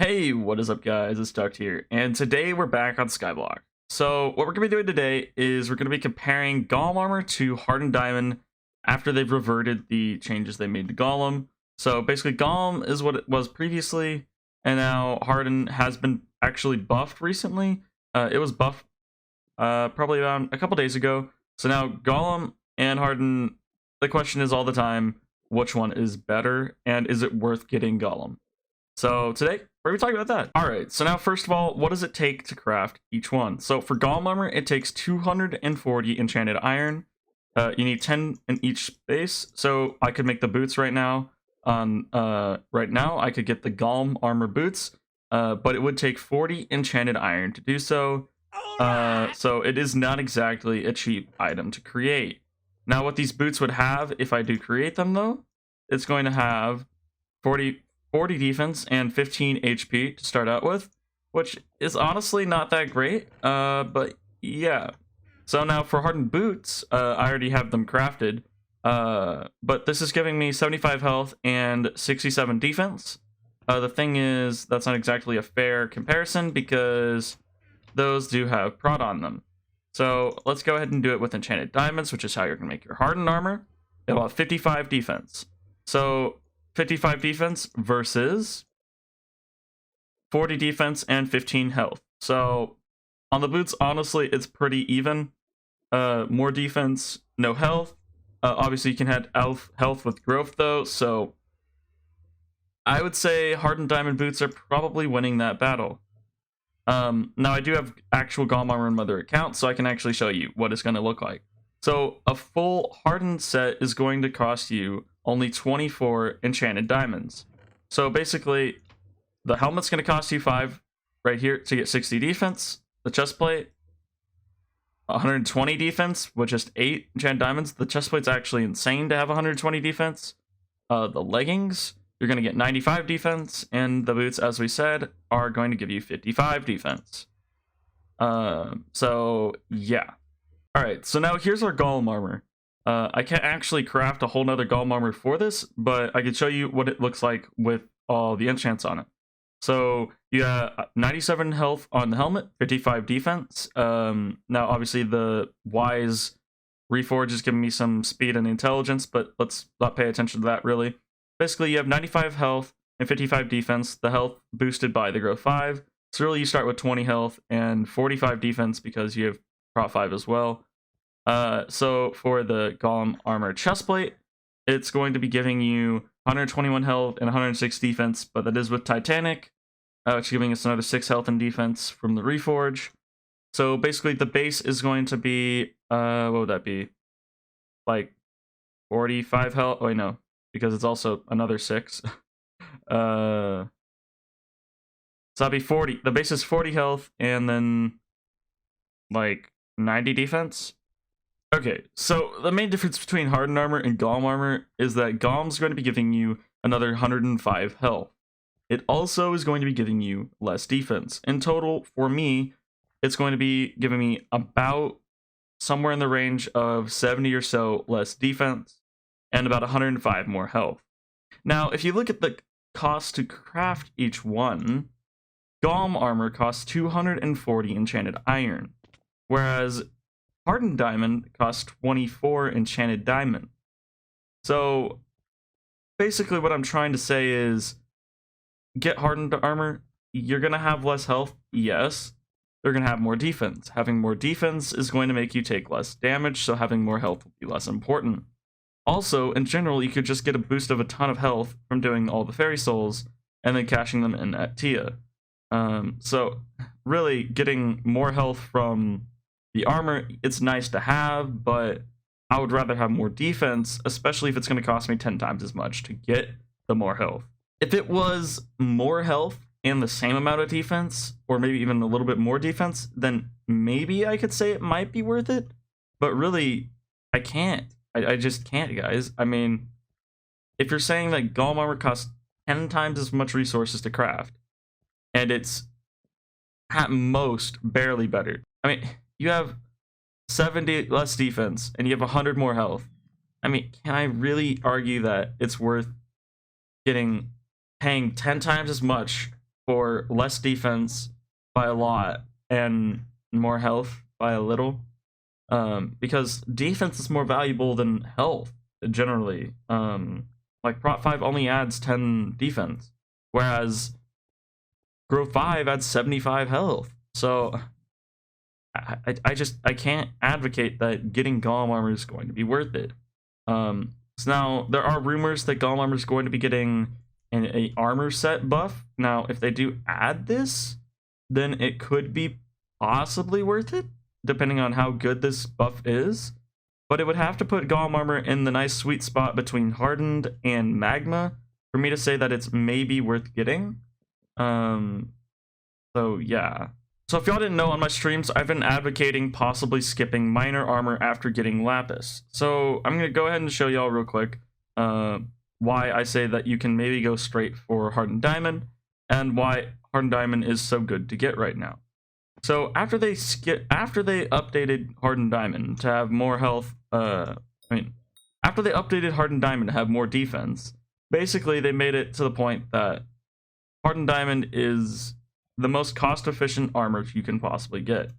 Hey, what is up guys, it's Duct here, and today we're back on Skyblock. So what we're going to be doing today is we're going to be comparing Golem Armor to Hardened Diamond after they've reverted the changes they made to Golem. So basically Golem is what it was previously, and now Hardened has been actually buffed recently. It was buffed probably around a couple days ago. So now Golem and Hardened, the question is all the time, which one is better, and is it worth getting Golem? So today, we're going to be talking about that. Alright, so now first of all, what does it take to craft each one? So for Golem Armor, it takes 240 enchanted iron. You need 10 in each base. So I could make the boots right now. Right now, I could get the Golem Armor boots, but it would take 40 enchanted iron to do so. So it is not exactly a cheap item to create. Now what these boots would have, if I do create them though, it's going to have 40 defense and 15 HP to start out with, which is honestly not that great, but yeah. So now for Hardened Boots, I already have them crafted, but this is giving me 75 health and 67 defense. The thing is, that's not exactly a fair comparison because those do have prod on them. So let's go ahead and do it with Enchanted Diamonds, which is how you're going to make your Hardened Armor. It'll have 55 defense. So 55 defense versus 40 defense and 15 health. So on the boots, honestly, it's pretty even. More defense, no health. Obviously, you can add health with growth, though. So I would say Hardened Diamond boots are probably winning that battle. Now, I do have actual Golem Armor in my other account, so I can actually show you what it's going to look like. So a full Hardened set is going to cost you only 24 enchanted diamonds. So basically, the helmet's going to cost you 5 right here to get 60 defense. The chestplate, 120 defense with just 8 enchanted diamonds. The chestplate's actually insane to have 120 defense. The leggings, you're going to get 95 defense, and the boots, as we said, are going to give you 55 defense. So yeah. Alright, so now here's our Golem Armor. I can't actually craft a whole nother Golem Armor for this, but I can show you what it looks like with all the enchants on it. So you got 97 health on the helmet, 55 defense. Now obviously the Wise Reforge is giving me some speed and intelligence, but let's not pay attention to that really. Basically you have 95 health and 55 defense, the health boosted by the growth 5. So really you start with 20 health and 45 defense because you have Prot 5 as well. So for the Golem Armor chestplate, it's going to be giving you 121 health and 106 defense, but that is with Titanic, which is giving us another 6 health and defense from the Reforge. So basically the base is going to be, what would that be? Like 45 health? Oh, wait, no, because it's also another 6. So that'd be 40. The base is 40 health and then like 90 defense. Okay, so the main difference between Hardened Armor and Golem Armor is that Golem's going to be giving you another 105 health. It also is going to be giving you less defense. In total, for me, it's going to be giving me about somewhere in the range of 70 or so less defense and about 105 more health. Now, if you look at the cost to craft each one, Golem Armor costs 240 enchanted iron, whereas Hardened Diamond costs 24 enchanted diamond. So basically what I'm trying to say is get Hardened Armor, you're going to have less health, yes. They're going to have more defense. Having more defense is going to make you take less damage, so having more health will be less important. Also, in general, you could just get a boost of a ton of health from doing all the Fairy Souls and then cashing them in at Tia. So really getting more health from the armor, it's nice to have, but I would rather have more defense, especially if it's going to cost me 10 times as much to get the more health. If it was more health and the same amount of defense, or maybe even a little bit more defense, then maybe I could say it might be worth it. But really, I can't. I just can't, guys. I mean, if you're saying that Golem Armor costs 10 times as much resources to craft, and it's at most barely better. I mean, you have 70 less defense and you have 100 more health. I mean, can I really argue that it's worth paying 10 times as much for less defense by a lot and more health by a little. Because defense is more valuable than health generally. Like Prot 5 only adds 10 defense, whereas Growth 5 adds 75 health. So I can't advocate that getting Golem Armor is going to be worth it. So now there are rumors that Golem Armor is going to be getting an armor set buff. Now, if they do add this, then it could be possibly worth it, depending on how good this buff is. But it would have to put Golem Armor in the nice sweet spot between Hardened and Magma for me to say that it's maybe worth getting. So yeah. So if y'all didn't know, on my streams, I've been advocating possibly skipping Minor Armor after getting Lapis. So I'm going to go ahead and show y'all real quick why I say that you can maybe go straight for Hardened Diamond, and why Hardened Diamond is so good to get right now. So after they updated Hardened Diamond to have more health, after they updated Hardened Diamond to have more defense, basically they made it to the point that Hardened Diamond is the most cost-efficient armor you can possibly get.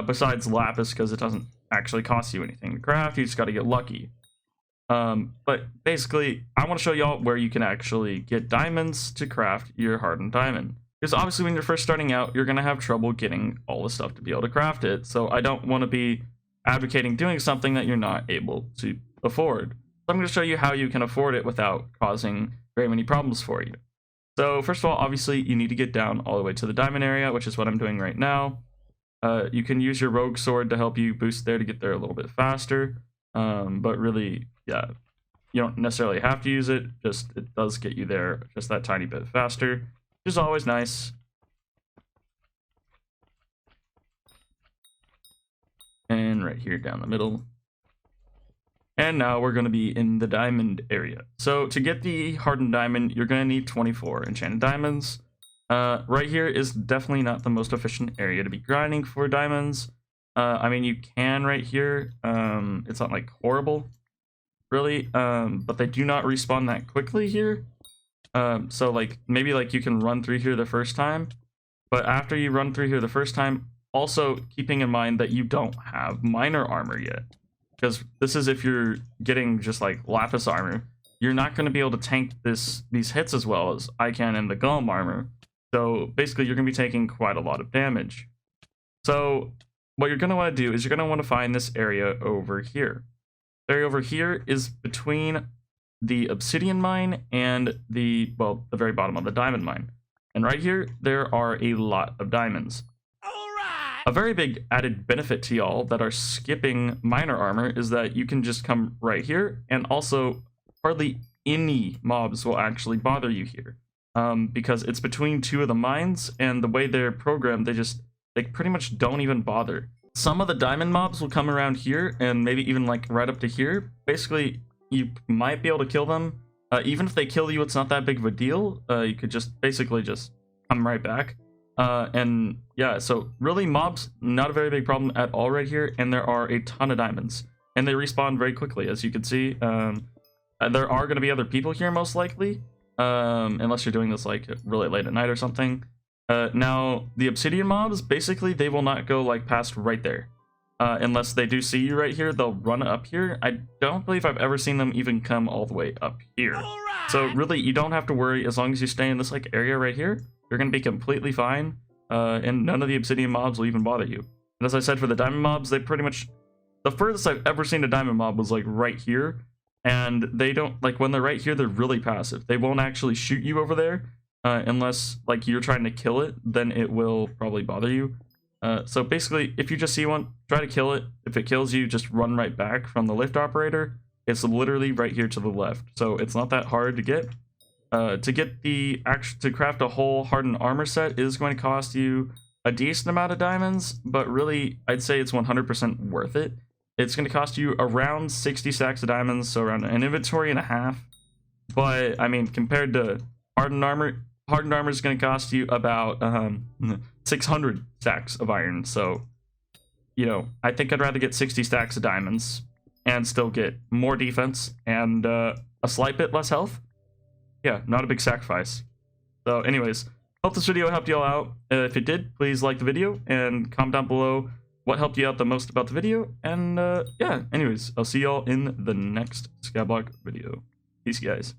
Besides Lapis, because it doesn't actually cost you anything to craft, you just got to get lucky. But basically, I want to show y'all where you can actually get diamonds to craft your Hardened Diamond. Because obviously when you're first starting out, you're going to have trouble getting all the stuff to be able to craft it. So I don't want to be advocating doing something that you're not able to afford. So I'm going to show you how you can afford it without causing very many problems for you. So first of all, obviously you need to get down all the way to the diamond area, which is what I'm doing right now. You can use your rogue sword to help you boost there to get there a little bit faster. But really, yeah, you don't necessarily have to use it. Just it does get you there just that tiny bit faster, which is always nice. And right here down the middle. And now we're going to be in the diamond area. So to get the Hardened Diamond, you're going to need 24 enchanted diamonds. Right here is definitely not the most efficient area to be grinding for diamonds. I mean, you can right here. It's not like horrible, really, but they do not respawn that quickly here. So like maybe like you can run through here the first time, but after you run through here the first time, also keeping in mind that you don't have minor armor yet. Because this is if you're getting just like Lapis armor, you're not going to be able to tank these hits as well as I can in the Golem armor. So basically you're going to be taking quite a lot of damage. So what you're going to want to do is you're going to want to find this area over here. The area over here is between the obsidian mine and the very bottom of the diamond mine. And right here, there are a lot of diamonds. A very big added benefit to y'all that are skipping minor armor is that you can just come right here, and also hardly any mobs will actually bother you here. Because it's between two of the mines, and the way they're programmed, they pretty much don't even bother. Some of the diamond mobs will come around here, and maybe even like right up to here. Basically, you might be able to kill them. Even if they kill you, it's not that big of a deal. You could just basically just come right back. And yeah, so really mobs, not a very big problem at all right here, and there are a ton of diamonds. And they respawn very quickly, as you can see. There are going to be other people here, most likely. Unless you're doing this like really late at night or something. Now, the obsidian mobs, basically, they will not go like past right there. Unless they do see you right here, they'll run up here. I don't believe I've ever seen them even come all the way up here. So really, you don't have to worry as long as you stay in this like area right here. You're going to be completely fine, and none of the obsidian mobs will even bother you. And as I said, for the diamond mobs, they pretty much... The furthest I've ever seen a diamond mob was like right here, and they don't... Like when they're right here, they're really passive. They won't actually shoot you over there, unless like you're trying to kill it, then it will probably bother you. So basically, if you just see one, try to kill it. If it kills you, just run right back from the lift operator. It's literally right here to the left, so it's not that hard to get. To get to craft a whole hardened armor set is going to cost you a decent amount of diamonds, but really I'd say it's 100% worth it. It's going to cost you around 60 stacks of diamonds, so around an inventory and a half. But I mean, compared to hardened armor is going to cost you about 600 stacks of iron. So, you know, I think I'd rather get 60 stacks of diamonds and still get more defense and a slight bit less health. Yeah, not a big sacrifice. So anyways, Hope this video helped you all out. If it did, please like the video and comment down below what helped you out the most about the video. And yeah, anyways, I'll see y'all in the next Skyblock video. Peace, guys.